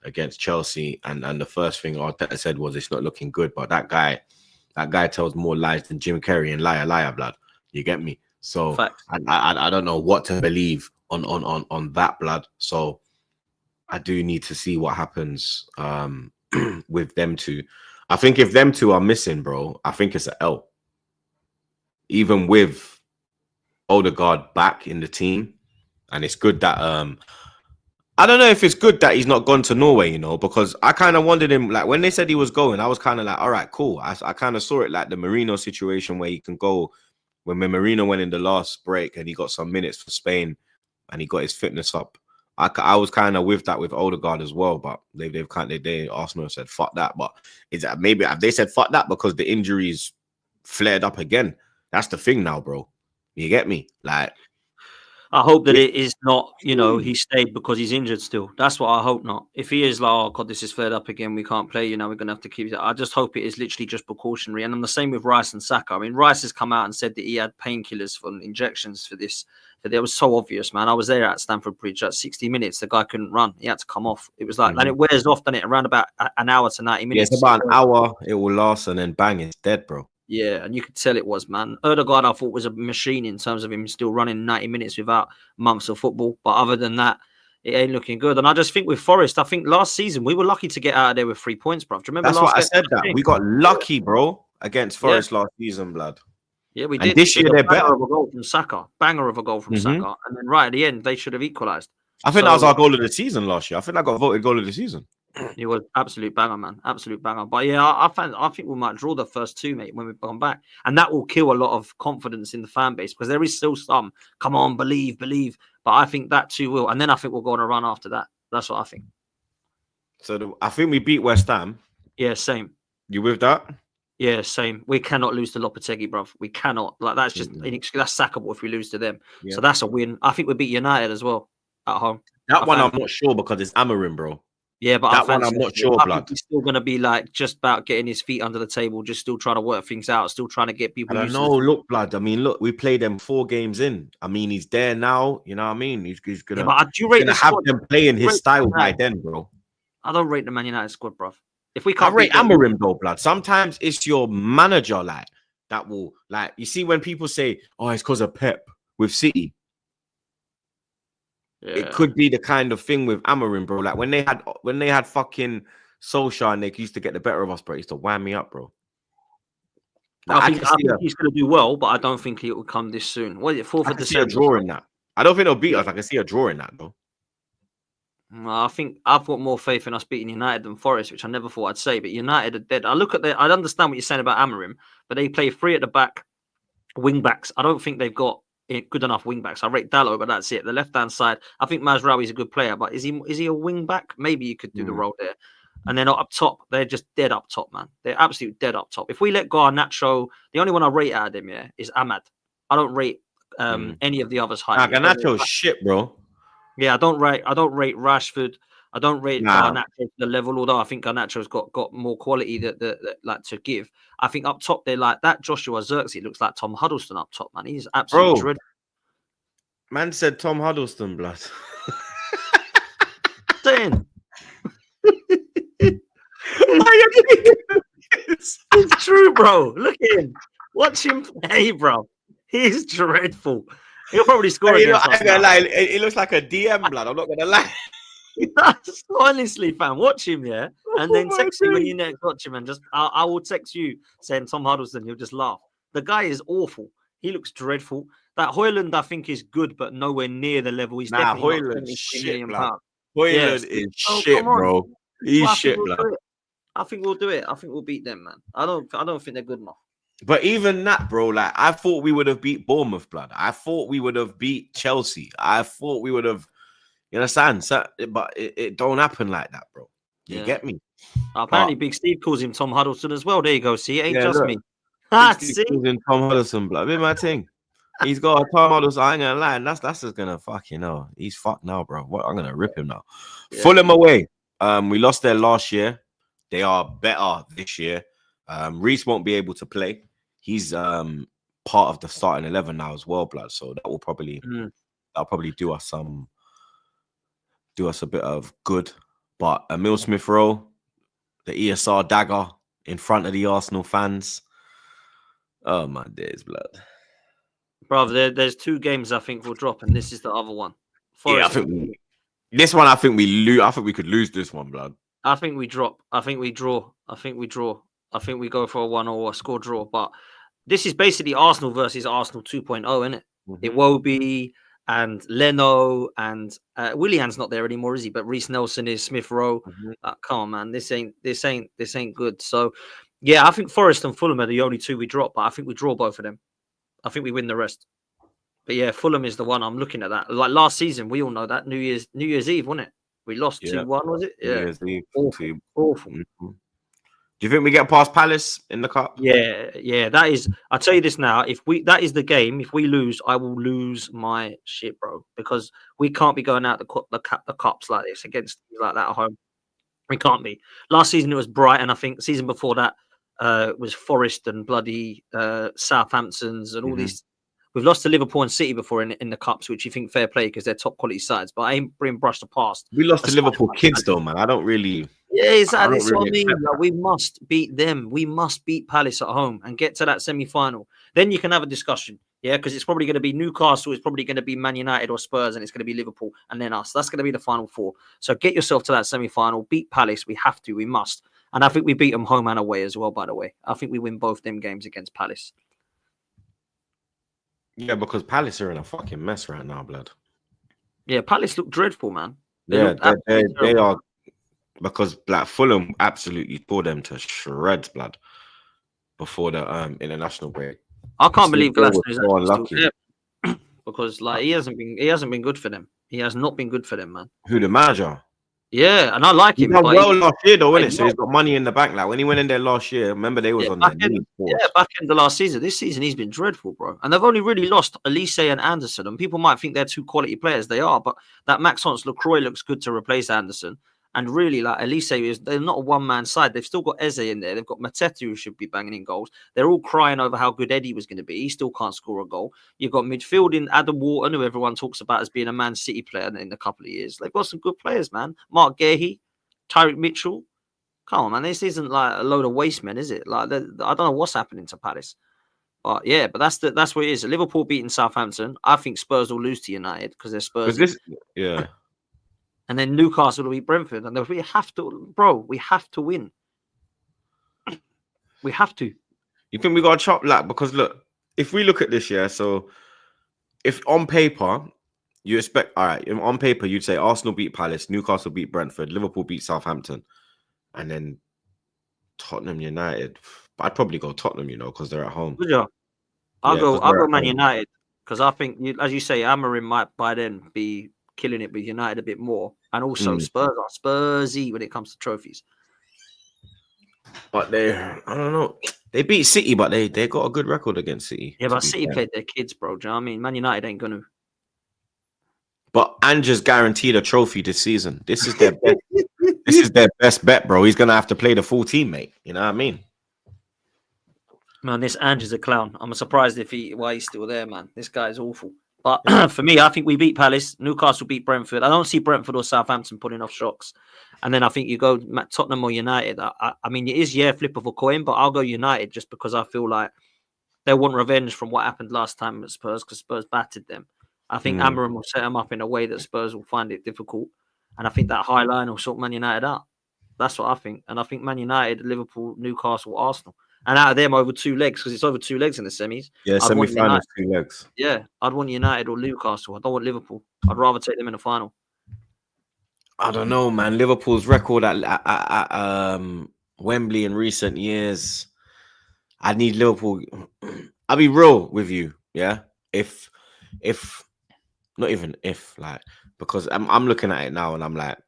against Chelsea, and the first thing Arteta said was it's not looking good. But that guy tells more lies than Jim Carrey and liar, blood. You get me? So I don't know what to believe on that, blood. So I do need to see what happens with them two. I think if them two are missing, bro, I think it's an L. Even with Odegaard back in the team, and it's good that I don't know if it's good that he's not gone to Norway, you know, because I kind of wondered him, like when they said he was going, I was kind of like, all right, cool. I kind of saw it like the Merino situation where he can go when Merino went in the last break and he got some minutes for Spain and he got his fitness up. I was kind of with that with Odegaard as well, but they Arsenal said fuck that. But is that maybe have they said fuck that because the injuries flared up again? That's the thing now, bro. You get me? Like, I hope that it is not, you know, he stayed because he's injured still. That's what I hope not. If he is like, oh God, this is flared up again, we can't play, you know, we're going to have to keep it. I just hope it is literally just precautionary. And I'm the same with Rice and Saka. I mean, Rice has come out and said that he had painkillers for injections for this. But it was so obvious, man. I was there at Stamford Bridge at 60 minutes. The guy couldn't run. He had to come off. It was like, and it wears off, doesn't it? Around about an hour to 90 minutes. Yeah, it's about an hour. It will last and then bang, it's dead, bro. Yeah, and you could tell it was, man. Odegaard, I thought, was a machine in terms of him still running 90 minutes without months of football. But other than that, it ain't looking good. And I just think with Forest, I think last season we were lucky to get out of there with 3 points, bro. Do you remember? That's what I said. That we got lucky, bro, against Forest last season, blood. Yeah, we and did. This year they're better. Of a goal from Saka, banger of a goal from Saka, and then right at the end they should have equalised. I think that was our goal of the season last year. I think I got voted goal of the season. It was absolute banger, man. Absolute banger. But yeah, I think we might draw the first two, mate, when we've gone back. And that will kill a lot of confidence in the fan base because there is still some, come on, believe. But I think that too will. And then I think we'll go on a run after that. That's what I think. So I think we beat West Ham. Yeah, same. You with that? Yeah, same. We cannot lose to Lopetegui, bruv. We cannot. Like, that's just that's sackable if we lose to them. Yeah. So that's a win. I think we beat United as well at home. That one I'm not sure because it's Amarin, bro. Yeah, but that one I'm not sure, I blood. think he's still going to be like just about getting his feet under the table, just still trying to work things out, still trying to get people. I don't know. Look, blood. I mean, look, we played them 4 games in. I mean, he's there now. You know what I mean? He's gonna, but do you rate gonna have them playing his style by then, bro. I don't rate the Man United squad, bro. If we can't rate Amarim though, blood. Sometimes it's your manager like that will like. You see when people say, "Oh, it's because of Pep with City." Yeah. It could be the kind of thing with Amarim, bro. Like when they had fucking Solskjaer and they used to get the better of us, bro. It used to wham me up, bro. Like, I think he's going to do well, but I don't think it will come this soon. What is it, 4th of December? I can see a draw in that. I don't think they'll beat us. I can see a draw in that, though. I think I've got more faith in us beating United than Forest, which I never thought I'd say. But United are dead. I understand what you're saying about Amarim, but they play 3 at the back, wing backs. I don't think they've got good enough wing backs. I rate Dalot, but that's it. The left hand side, I think Mazraoui's a good player, but is he a wing back? Maybe you could do the role there. And then up top, they're just dead up top, man. They're absolutely dead up top. If we let go Garnacho, the only one I rate out of them, is Ahmad. I don't rate any of the others high. Garnacho's shit, bro. Yeah, I don't rate Rashford. I don't rate Garnacho to the level, although I think Garnacho's got more quality that like to give. I think up top they're like that. Joshua Zirkzee looks like Tom Huddleston up top, man. He's absolutely dreadful. Man said Tom Huddleston, blood. Saying. It's true, bro. Look at him. Watch him play, bro. He's dreadful. He'll probably score. He looks like a DM, blood. I'm not gonna lie. He does. Honestly, fam. Watch him, yeah, and then text me when you next watch him, and just I will text you saying Tom Huddleston. You'll just laugh. The guy is awful. He looks dreadful. That Højlund, I think, is good, but nowhere near the level. He's definitely Højlund is shit, blood. Højlund is shit, bro. He's shit, blood. I think we'll do it. I think we'll beat them, man. I don't think they're good enough. But even that, bro, like I thought we would have beat Bournemouth, blood. I thought we would have beat Chelsea. I thought we would have, you understand? So, but it don't happen like that, bro. You get me? Apparently, Big Steve calls him Tom Huddleston as well. There you go. See, it ain't just me. See, calls him Tom Huddleston, blood. Bit my thing. He's got a Tom Huddleston. I ain't gonna lie, and that's just gonna he's fucked now, bro. What I'm gonna rip him now. Yeah. Fulham away. We lost there last year. They are better this year. Reece won't be able to play. He's part of the starting 11 now as well, blood. So that will probably do us a bit of good. But Emile Smith-Rowe, the ESR dagger in front of the Arsenal fans. Oh my days, blood. Bro, there's 2 games I think we'll drop, and this is the other one. I think this one. I think we lose. I think we could lose this one, blood. I think we drop. I think we draw. I think we go for a 1 or a score draw. But this is basically Arsenal versus Arsenal 2.0, isn't it? Iwobi and Leno and Willian's not there anymore, is he? But Reece Nelson is, Smith-Rowe. Come on, man. This ain't good. So yeah, I think Forest and Fulham are the only 2 we drop, but I think we draw both of them. I think we win the rest. But yeah, Fulham is the one I'm looking at. That like last season, we all know that New Year's Eve, wasn't it? We lost 2-1, was it? Yeah. New Year's Eve. Awful. Do you think we get past Palace in the cup? Yeah. That is. I'll tell you this now. That is the game. If we lose, I will lose my shit, bro. Because we can't be going out the cups like this against teams like that at home. We can't be. Last season it was Brighton. I think season before that was Forest and bloody Southamptons and all these. We've lost to Liverpool and City before in the cups, which you think fair play because they're top quality sides. But I ain't bring brush the past. We lost to Liverpool kids though, man. I don't really. Yeah, exactly. That's what I mean. Like, we must beat them. We must beat Palace at home and get to that semi-final. Then you can have a discussion. Yeah, because it's probably going to be Newcastle. It's probably going to be Man United or Spurs, and it's going to be Liverpool and then us. That's going to be the final 4. So get yourself to that semi-final. Beat Palace. We have to. We must. And I think we beat them home and away as well. By the way, I think we win both them games against Palace. Yeah, because Palace are in a fucking mess right now, blood. Yeah, Palace look dreadful, man. They are, because like Fulham absolutely tore them to shreds, blood, before the international break. I can't believe Glasgow is so unlucky. because because like he hasn't been good for them. He has not been good for them, man. Who, the manager? Yeah, and I like He him, done but well last year, though, but innit? So he's got money in the bank. Like when he went in there last year, remember they was on their knees. back in the last season. This season he's been dreadful, bro. And they've only really lost Elise and Anderson. And people might think they're two quality players. They are, but that Maxence Lacroix looks good to replace Anderson. And really, like Elise they're not a one-man side. They've still got Eze in there. They've got Mateta who should be banging in goals. They're all crying over how good Eddie was going to be. He still can't score a goal. You've got midfield in Adam Wharton, who everyone talks about as being a Man City player in a couple of years. They've got some good players, man. Mark Gahey, Tyreek Mitchell. Come on, man. This isn't like a load of waste men, is it? Like I don't know what's happening to Palace. But yeah, but that's what it is. Liverpool beating Southampton. I think Spurs will lose to United because they're Spurs. Yeah. And then Newcastle will beat Brentford. And we have to, bro, we have to win. We have to. You think we got to chop like, because look, if we look at this year, so if on paper, you expect, all right, on paper, you'd say Arsenal beat Palace, Newcastle beat Brentford, Liverpool beat Southampton, and then Tottenham United. I'd probably go Tottenham, because they're at home. Good job. I'll go Man United because I think, as you say, Amorim might by then be killing it with United a bit more. And also Spurs are Spursy when it comes to trophies. But I don't know. They beat City, but they got a good record against City. Yeah, but City played their kids, bro. Do you know what I mean? Man United ain't going to. But Ange's guaranteed a trophy this season. This is their best. This is their best bet, bro. He's going to have to play the full team, mate. You know what I mean? Man, this Ange's a clown. I'm surprised why he's still there, man. This guy is awful. But for me, I think we beat Palace. Newcastle beat Brentford. I don't see Brentford or Southampton putting off shocks. And then I think you go Tottenham or United. I mean, it is flip of a coin, but I'll go United just because I feel like they want revenge from what happened last time at Spurs because Spurs battered them. I think Amorim will set them up in a way that Spurs will find it difficult. And I think that high line will sort Man United out. That's what I think. And I think Man United, Liverpool, Newcastle, Arsenal. And out of them, over 2 legs, because it's over 2 legs in the semis. Yeah, semi-finals, 2 legs. Yeah, I'd want United or Newcastle. I don't want Liverpool. I'd rather take them in the final. I don't know, man. Liverpool's record at Wembley in recent years. I need Liverpool. I'll be real with you, yeah. If not even if, like, because I'm looking at it now and I'm like,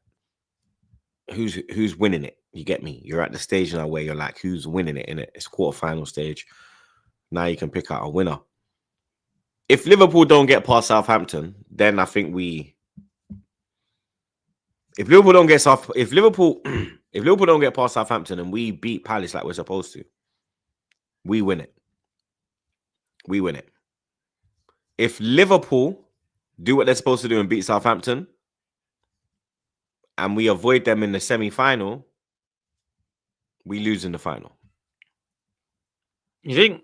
who's winning it? You get me? You're at the stage now where you're like, who's winning it in it? It's quarterfinal stage. Now you can pick out a winner. If Liverpool don't get past Southampton, then I think if Liverpool don't get past Southampton and we beat Palace like we're supposed to, we win it. We win it. If Liverpool do what they're supposed to do and beat Southampton, and we avoid them in the semi-final, we lose in the final. You think?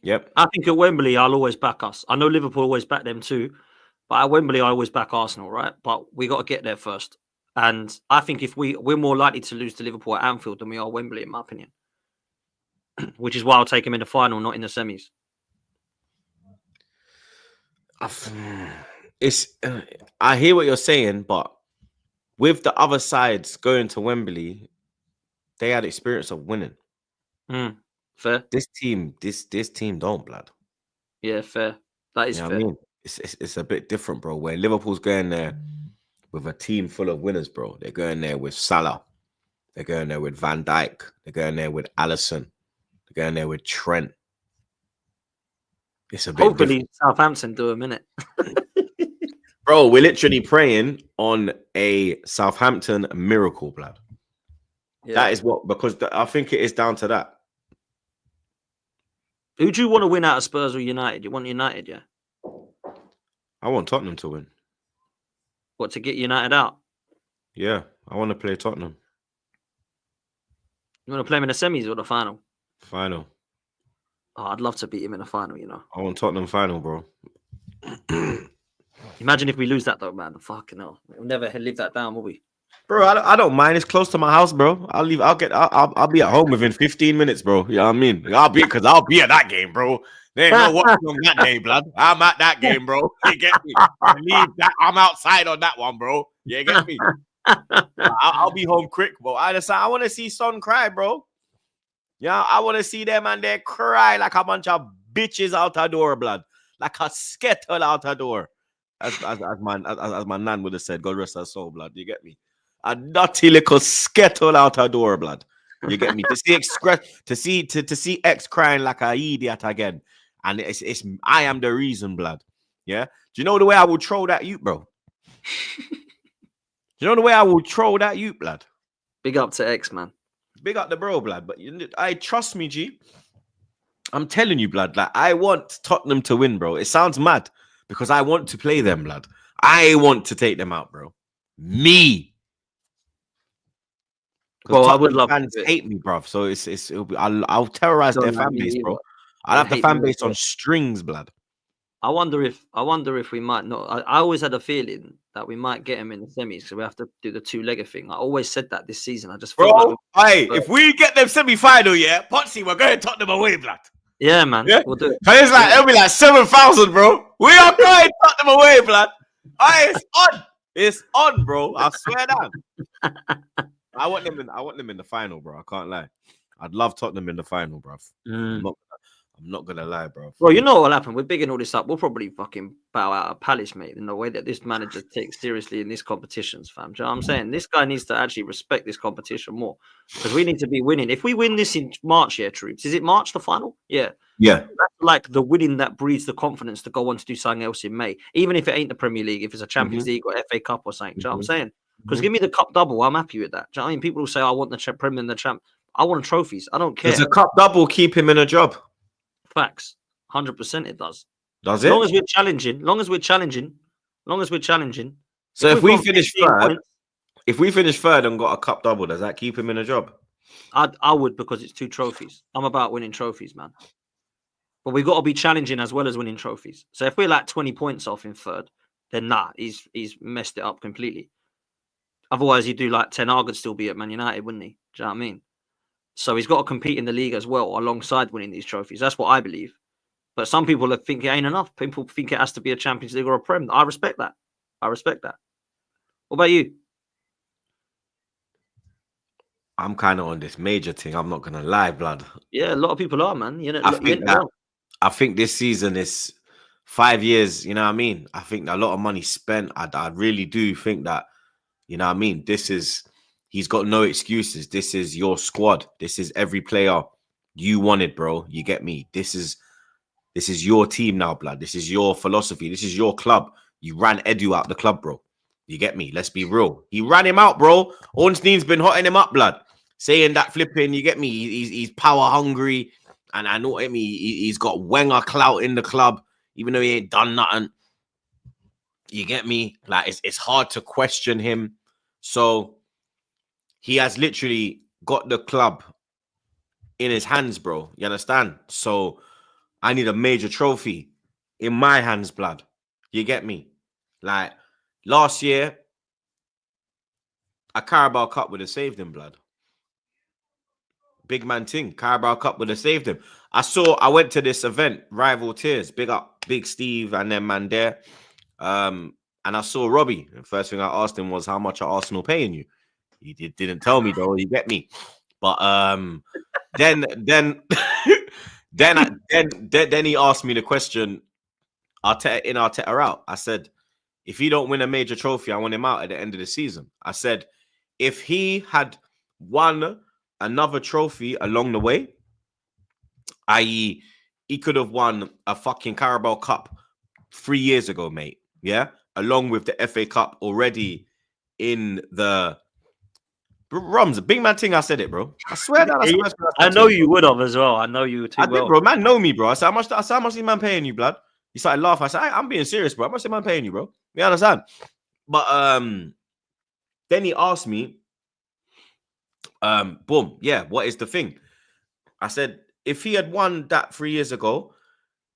Yep. I think at Wembley, I'll always back us. I know Liverpool always back them too, but at Wembley, I always back Arsenal, right? But we got to get there first. And I think if we're more likely to lose to Liverpool at Anfield than we are Wembley, in my opinion. Which is why I'll take them in the final, not in the semis. I hear what you're saying, but with the other sides going to Wembley, they had experience of winning. Fair. This team don't, blood. Yeah, fair. That is fair. I mean, it's a bit different, bro. Where Liverpool's going there with a team full of winners, bro. They're going there with Salah. They're going there with Van Dijk. They're going there with Alisson. They're going there with Trent. It's a bit Hopefully different. Southampton do a minute. Bro, we're literally praying on a Southampton miracle, blood. Yeah. That is what, because I think it is down to that. Who do you want to win out of Spurs or United? You want United, yeah? I want Tottenham to win. What, to get United out? Yeah, I want to play Tottenham. You want to play him in the semis or the final? Final. Oh, I'd love to beat him in the final, you know. I want Tottenhm final, bro. Imagine if we lose that though, man. Fucking hell. We'll never live that down, will we? Bro, I don't mind. It's close to my house, bro. I'll be at home within 15 minutes, bro. You know what I mean? I'll be at that game, bro. There ain't no watching on that day, blood. I'm at that game, bro. You get me? I'm outside on that one, bro. You get me? I'll be home quick, bro. I want to see Son cry, bro. Yeah, I want to see them and they cry like a bunch of bitches out the door, blood. like a skittle out her door. As my nan would have said, God rest her soul, blood. You get me? A nutty little skittle out her door, blood. You get me? To see X crying like a idiot again. And it's I am the reason, blood. Yeah. Do you know the way I will troll that you, bro? You know the way I will troll that you, blood? Big up to X, man. Big up the bro, blood. But I trust me, G. I'm telling you, blood. Like, I want Tottenham to win, bro. It sounds mad because I want to play them, blood. I want to take them out, bro. Me. Well, Tottenham I would love fans to hate me, bro. So I'll terrorize their fan base, bro. I'll have the fan base on strings, blood. I wonder if we might not. I always had a feeling that we might get him in the semis, so we have to do the two-legger thing. I always said that this season. I just felt if we get them semi-final, yeah, Potsy, we're going to Tottenham away, blood. Yeah, man. Yeah? We'll do it. It's like it'll be like 7,000, bro. We are going to Tottenham away, blood. It's on. It's on, bro. I swear down. I want them in the final, bro. I can't lie. I'd love Tottenham in the final, bro. I'm not gonna lie, bro. Well, you know what'll happen? We're bigging all this up. We'll probably fucking bow out of Palace, mate, in the way that this manager takes seriously in these competitions, fam. Do you know what I'm saying? This guy needs to actually respect this competition more because we need to be winning. If we win this in March, Troops, is it March the final? Yeah. Yeah. That's like the winning that breeds the confidence to go on to do something else in May, even if it ain't the Premier League, if it's a Champions League or FA Cup or something. Do you know what I'm saying? Because give me the cup double, I'm happy with that. Do you know what I mean? People will say, I want the Premier and the Champ. I want trophies. I don't care. Does a cup double keep him in a job? Facts. 100% it does. Does it? As long as we're challenging. So if we finish third and got a cup double, does that keep him in a job? I would, because it's 2 trophies. I'm about winning trophies, man. But we got to be challenging as well as winning trophies. So if we're like 20 points off in third, then he's messed it up completely. Otherwise, he'd do like 10 Hag would still be at Man United, wouldn't he? Do you know what I mean? So he's got to compete in the league as well alongside winning these trophies. That's what I believe. But some people think it ain't enough. People think it has to be a Champions League or a Prem. I respect that. What about you? I'm kind of on this major thing. I'm not gonna lie, blood. Yeah, a lot of people are, man. You know, I think this season is 5 years. You know what I mean? I think a lot of money spent. I really do think that. You know what I mean? He's got no excuses. This is your squad. This is every player you wanted, bro. You get me? This is your team now, blood. This is your philosophy. This is your club. You ran Edu out the club, bro. You get me? Let's be real. He ran him out, bro. Ornstein's been hotting him up, blood. Saying that flipping, you get me? He's power hungry. And I know what he's got Wenger clout in the club, even though he ain't done nothing. You get me? Like, it's hard to question him. So he has literally got the club in his hands, bro. You understand? So I need a major trophy in my hands, blood. You get me? Like, last year, a Carabao Cup would have saved him, blood. Big man thing. Carabao Cup would have saved him. I went to this event, Rival Tears. Big up, Big Steve and them man there. And I saw Robbie. The first thing I asked him was, how much are Arsenal paying you? He didn't tell me, though. You get me? But then he asked me the question, Arteta out. I said, if he don't win a major trophy, I want him out at the end of the season. I said, if he had won another trophy along the way, i.e., he could have won a fucking Carabao Cup 3 years ago, mate. Yeah, along with the FA Cup already in the Rums, a big man thing. I said it, bro. I swear that. I know you would have as well. I know you too. I did, bro. Man, know me, bro. I said, how much is man paying you, blood? He started laughing. I said, I'm being serious, bro. How much is man paying you, bro? You understand? But then he asked me, boom, yeah, what is the thing? I said, if he had won that 3 years ago,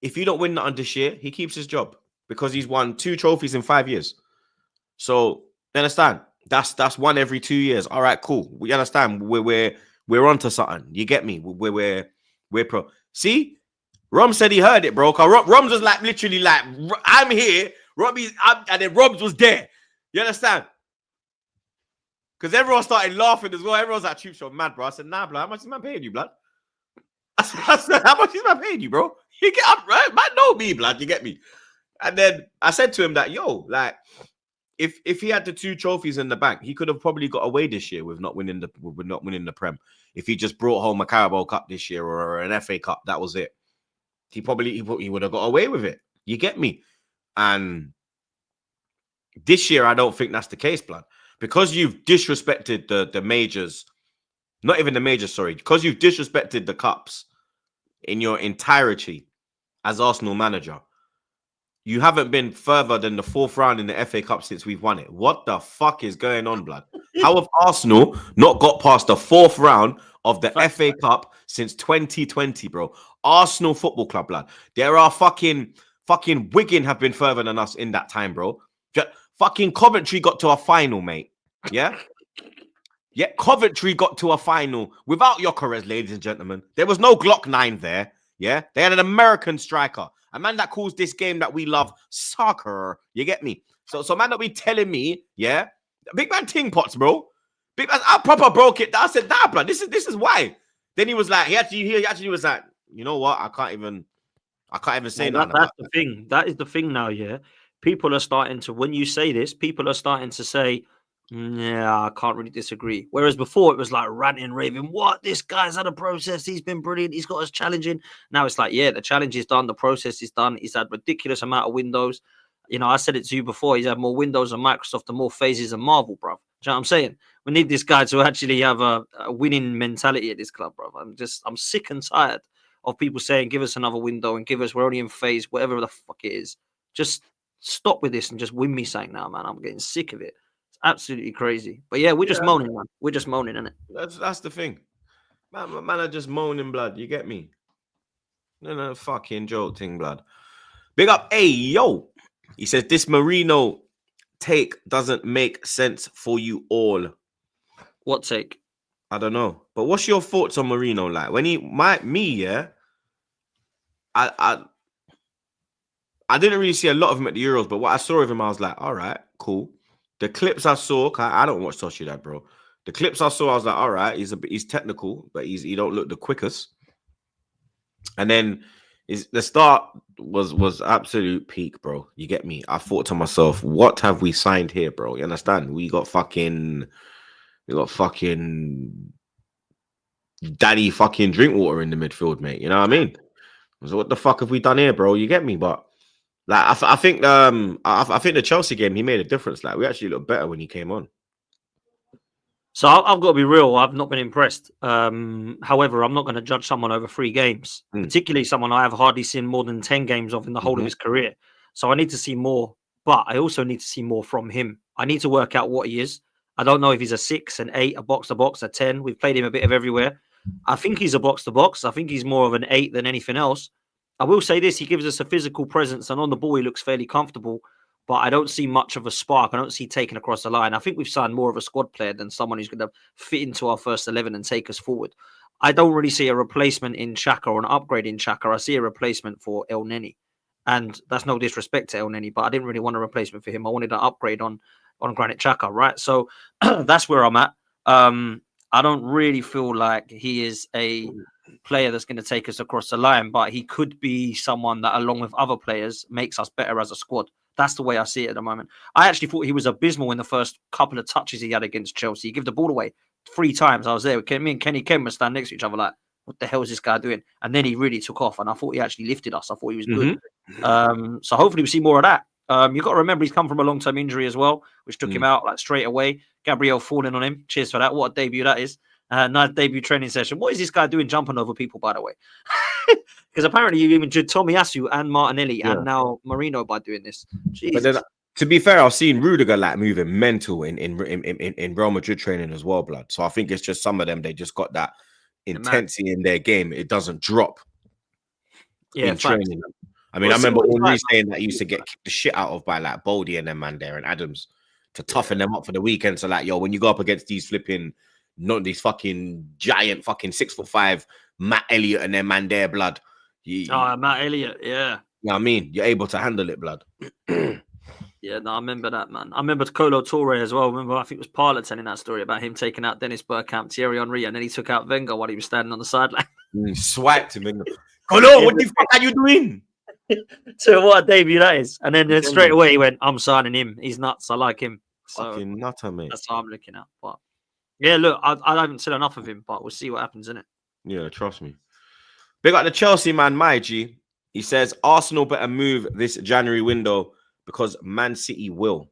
if you don't win that this year, he keeps his job because he's won 2 trophies in 5 years. So, you understand? That's one every 2 years. All right, cool. We understand. We're onto something. You get me? We're pro. See, Rom said he heard it, bro. Cause Rom's was like literally like, I'm here. And then Rob's was there. You understand? Because everyone started laughing as well. Everyone's like, "Troops, you're mad, bro." I said, "Nah, blood. How much is man paying you, blood?" I said, "How much is man paying you, bro? You get up, right? Man, no, know me, blood. You get me? And then I said to him that, yo, like, if he had the 2 trophies in the bank, he could have probably got away this year with not winning the Prem. If he just brought home a Carabao Cup this year or an FA Cup, that was it. He would have got away with it. You get me? And this year, I don't think that's the case, blood. Because you've disrespected the majors, not even the majors, sorry. Because you've disrespected the cups in your entirety as Arsenal manager, you haven't been further than the 4th round in the FA Cup since we've won it. What the fuck is going on, blood? How have Arsenal not got past the 4th round of the FA Cup since 2020, bro? Arsenal Football Club, blood. There are fucking Wigan have been further than us in that time, bro. Fucking Coventry got to a final, mate. Yeah? Yeah, Coventry got to a final without Gyökeres, ladies and gentlemen. There was no Glock 9 there. Yeah? They had an American striker. A man that calls this game that we love soccer. You get me? So man that be telling me, yeah, big man ting pots, bro. Big man, I proper broke it. I said, nah, bro, this is why. Then he was like, he actually was like, you know what? I can't even say nothing. That's the thing. That is the thing now, yeah. People are starting to, when you say this, people are starting to say, yeah, I can't really disagree. Whereas before it was like ranting, raving, what? This guy's had a process. He's been brilliant. He's got us challenging. Now it's like, yeah, the challenge is done. The process is done. He's had ridiculous amount of windows. You know, I said it to you before. He's had more windows than Microsoft and more phases than Marvel, bro. Do you know what I'm saying? We need this guy to actually have a winning mentality at this club, bro. I'm sick and tired of people saying, give us another window and we're only in phase, whatever the fuck it is. Just stop with this and just win me something now, man. I'm getting sick of it. Absolutely crazy. But yeah, we're just moaning, man. We're just moaning, innit? That's the thing. Man are just moaning, blood. You get me? No fucking joke thing, blood. Big up, hey, yo. He says, this Merino take doesn't make sense for you all. What take? I don't know. But what's your thoughts on Merino? Like, when yeah, I didn't really see a lot of him at the Euros, but what I saw of him, I was like, all right, cool. The clips I saw, I don't watch Sociedad, bro. The clips I saw, I was like, all right, he's technical, but he don't look the quickest. And then the start was absolute peak, bro. You get me? I thought to myself, what have we signed here, bro? You understand? We got fucking Danny fucking Drinkwater in the midfield, mate. You know what I mean? So what the fuck have we done here, bro? You get me? But like, I think the Chelsea game, he made a difference. Like, we actually looked better when he came on. So I've got to be real. I've not been impressed. However, I'm not going to judge someone over 3 games, particularly someone I have hardly seen more than 10 games of in the whole of his career. So I need to see more, but I also need to see more from him. I need to work out what he is. I don't know if he's a 6, an 8, a box-to-box, a 10. We've played him a bit of everywhere. I think he's a box-to-box. I think he's more of an 8 than anything else. I will say this, he gives us a physical presence, and on the ball he looks fairly comfortable, but I don't see much of a spark. I don't see taking across the line. I think we've signed more of a squad player than someone who's going to fit into our first 11 and take us forward. I don't really see a replacement in Xhaka or an upgrade in Xhaka. I see a replacement for El Neni, and that's no disrespect to El Neni, but I didn't really want a replacement for him. I wanted an upgrade on Granit Xhaka, right? So that's where I'm at. I don't really feel like he is a player that's going to take us across the line, but he could be someone that, along with other players, makes us better as a squad. That's the way I see it at the moment. I actually thought he was abysmal in the first couple of touches he had against Chelsea. He gave the ball away 3 times. I was there. Me and Kenny Ken were standing next to each other like, what the hell is this guy doing? And then he really took off, and I thought he actually lifted us. I thought he was good. So hopefully we see more of that. You've got to remember he's come from a long-term injury as well, which took him out like straight away. Gabriel falling on him. Cheers for that. What a debut that is. Nice debut training session. What is this guy doing jumping over people, by the way? Because apparently you injured Tomiyasu and Martinelli and now Merino by doing this. Jesus. But then, to be fair, I've seen Rudiger like moving mental in Real Madrid training as well, blood. So I think it's just some of them, they just got that intensity in their game. It doesn't drop in training. I mean, I remember Henry saying that he used to get kicked the shit out of by like Boldy and them man there and Adams to toughen them up for the weekend. So like, yo, when you go up against these not these fucking giant fucking 6'5" Matt Elliott and them man there, blood. Matt Elliott, yeah. You know what I mean? You're able to handle it, blood. Yeah, no, I remember that, man. I remember Colo Torre as well. Remember, I think it was Parler telling that story about him taking out Dennis Bergkamp, Thierry Henry, and then he took out Wenger while he was standing on the sideline. Swiped him. Colo, what the fuck are you doing? So what a debut that is. And then You straight me? away he went, I'm signing him. He's nuts. I like him. So Fucking nutter, mate. that's what I'm looking at. But yeah, look, I haven't said enough of him, but we'll see what happens, innit? Yeah, trust me. Big up the Chelsea man, my G. He says Arsenal better move this January window because Man City will.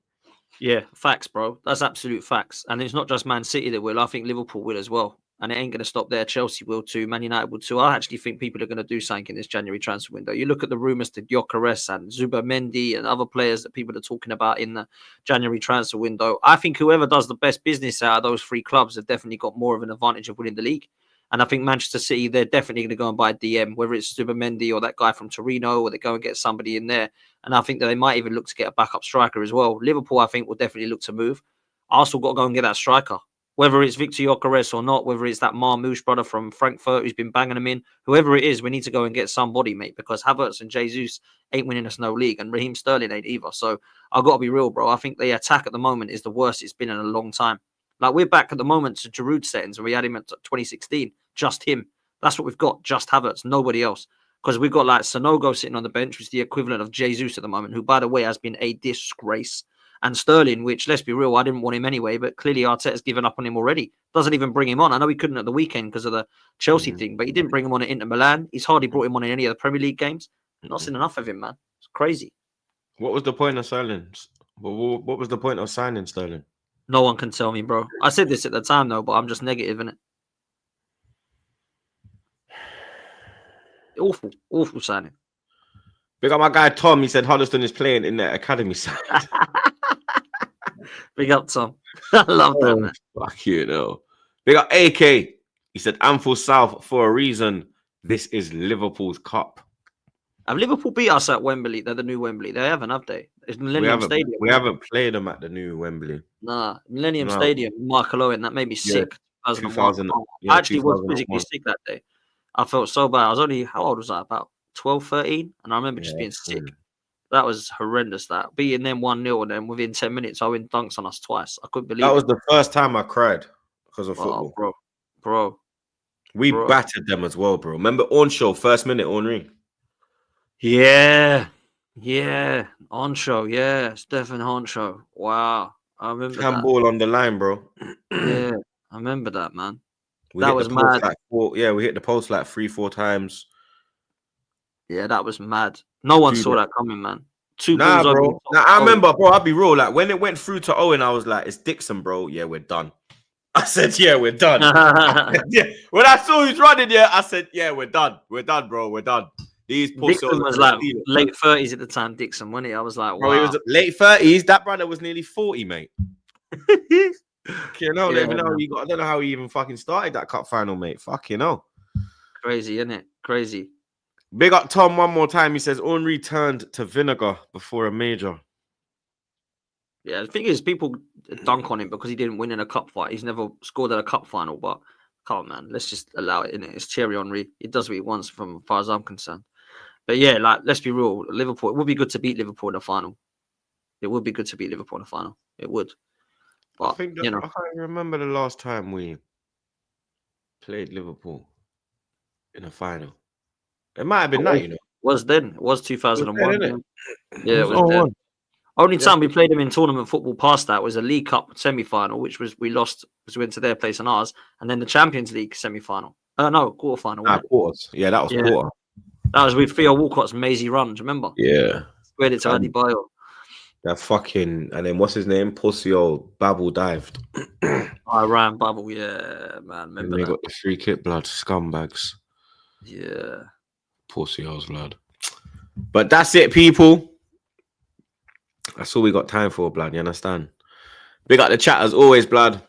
Yeah, facts, bro. That's absolute facts. And it's not just Man City that will. I think Liverpool will as well. And it ain't going to stop there. Chelsea will too. Man United will too. I actually think people are going to do something in this January transfer window. You look at the rumours to Gyökeres and Zuba-Mendy and other players that people are talking about in the January transfer window. I think whoever does the best business out of those three clubs have definitely got more of an advantage of winning the league. And I think Manchester City, they're definitely going to go and buy DM, whether it's Zuba-Mendy or that guy from Torino, or they go and get somebody in there. And I think that they might even look to get a backup striker as well. Liverpool, I think, will definitely look to move. Arsenal got to go and get that striker. Whether it's Victor Gyökeres or not, whether it's that Marmoush brother from Frankfurt who's been banging them in, whoever it is, we need to go and get somebody, mate, because Havertz and Jesus ain't winning us no league, and Raheem Sterling ain't either. So I've got to be real, bro. I think the attack at the moment is the worst it's been in a long time. Like, we're back at the moment to Giroud settings, and we had him at 2016. Just him. That's what we've got. Just Havertz, nobody else. Because we've got like Sonogo sitting on the bench, which is the equivalent of Jesus at the moment, who, by the way, has been a disgrace. And Sterling, which, let's be real, I didn't want him anyway, but clearly Arteta's given up on him already. Doesn't even bring him on. I know he couldn't at the weekend because of the Chelsea thing, but he didn't bring him on at Inter Milan. He's hardly brought him on in any of the Premier League games. Not seen enough of him, man. It's crazy. What was the point of signing? What was the point of signing Sterling? No one can tell me, bro. I said this at the time, though, but I'm just negative, innit? Awful signing. Big up my guy Tom. He said Huddleston is playing in the academy side. Big up, Tom. I love that, man. Fuck you, know. Big up AK. He said Anfield South for a reason. This is Liverpool's cup. Have Liverpool beat us at Wembley? They're the new Wembley. They haven't, have they? It's Millennium Stadium. We haven't played them at the new Wembley. Nah, Millennium Stadium, Michael Owen. That made me sick. 2000, I actually was physically sick that day. I felt so bad. I was only, how old was I? About 12, 13? And I remember just being sick. That was horrendous, that. Beating them 1-0, and then within 10 minutes, Owen dunks on us twice. I couldn't believe it. That was the first time I cried because of football. Bro. We battered them as well, bro. Remember Onshow, first minute, Henry? Yeah. Onshow, yeah. Stefan Onshow. Wow. I remember that. Handball on the line, bro. Yeah, I remember that, man. That was mad. We hit the post like 3-4 times. Yeah, that was mad. No one saw that coming, man. Nah, bro. Nah, I remember, bro. I'll be real. Like, when it went through to Owen, I was like, it's Dixon, bro. Yeah, we're done. I said, yeah, we're done. Yeah. When I saw who's running, I said, yeah, we're done. We're done, bro. We're done. Dixon was like late 30s at the time, Dixon, wasn't he? I was like, wow. Bro, he was late 30s. That brother was nearly 40, mate. You know, I don't know how he even fucking started that cup final, mate. Fucking hell. Crazy, isn't it? Crazy. Big up Tom one more time. He says Henry turned to vinegar before a major. Yeah, the thing is, people dunk on him because he didn't win in a cup fight. He's never scored at a cup final, but come on, man. Let's just allow it, innit? It's Thierry Henry. He does what he wants from as far as I'm concerned. But yeah, like, let's be real. Liverpool, it would be good to beat Liverpool in the final. It would be good to beat Liverpool in the final. It would. But, I can't remember the last time we played Liverpool in a final. It might have been that, you know. Was then. It was 2001. Yeah, it was then. Only time we played them in tournament football past that was a League Cup semi-final, which was we lost because we went to their place and ours, and then the Champions League semi-final. Quarter-final. Quarters. Yeah, that was quarter. That was with Theo Walcott's Maisie run. Do you remember? Yeah. Squared it to Andy Bayo. That fucking, and then what's his name? Pussy old Babel dived. I ran Babel, yeah, man. Remember they that? got the free kick, blood, scumbags. Yeah. Pussy old blood. But that's it, people. That's all we got time for, blood. You understand? Big up the chat as always, blood.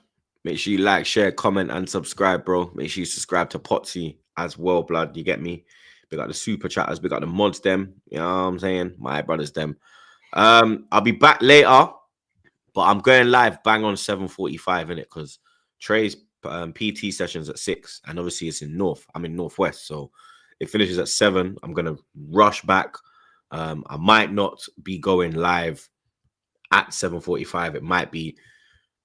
Make sure you like, share, comment, and subscribe, bro. Make sure you subscribe to Potsy as well, blood. You get me? Big up the super chatters. Big up the mods, them. You know what I'm saying? My brothers, them. I'll be back later, but I'm going live bang on 7:45 in it because Trey's PT sessions at 6, and obviously it's in North. I'm in Northwest, so it finishes at 7. I'm gonna rush back. I might not be going live at 7:45. It might be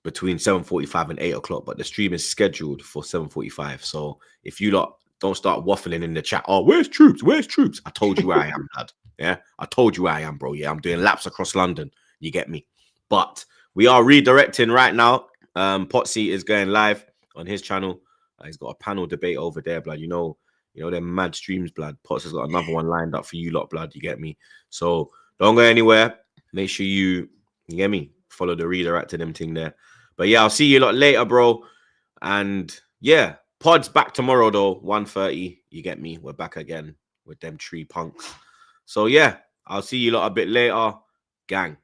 between 7:45 and 8 o'clock, but the stream is scheduled for 7:45. So if you lot don't start waffling in the chat, oh, where's Troops? Where's Troops? I told you where I am, lad. Yeah, I told you where I am, bro. Yeah, I'm doing laps across London. You get me? But we are redirecting right now. Potsy is going live on his channel. He's got a panel debate over there, blood. You know them mad streams, blood. Potts has got another one lined up for you lot, blood. You get me? So don't go anywhere. Make sure you get me? Follow the redirect to them thing there. But yeah, I'll see you lot later, bro. And yeah, pod's back tomorrow though, 1:30. You get me? We're back again with them tree punks. So yeah, I'll see you lot a bit later. Gang.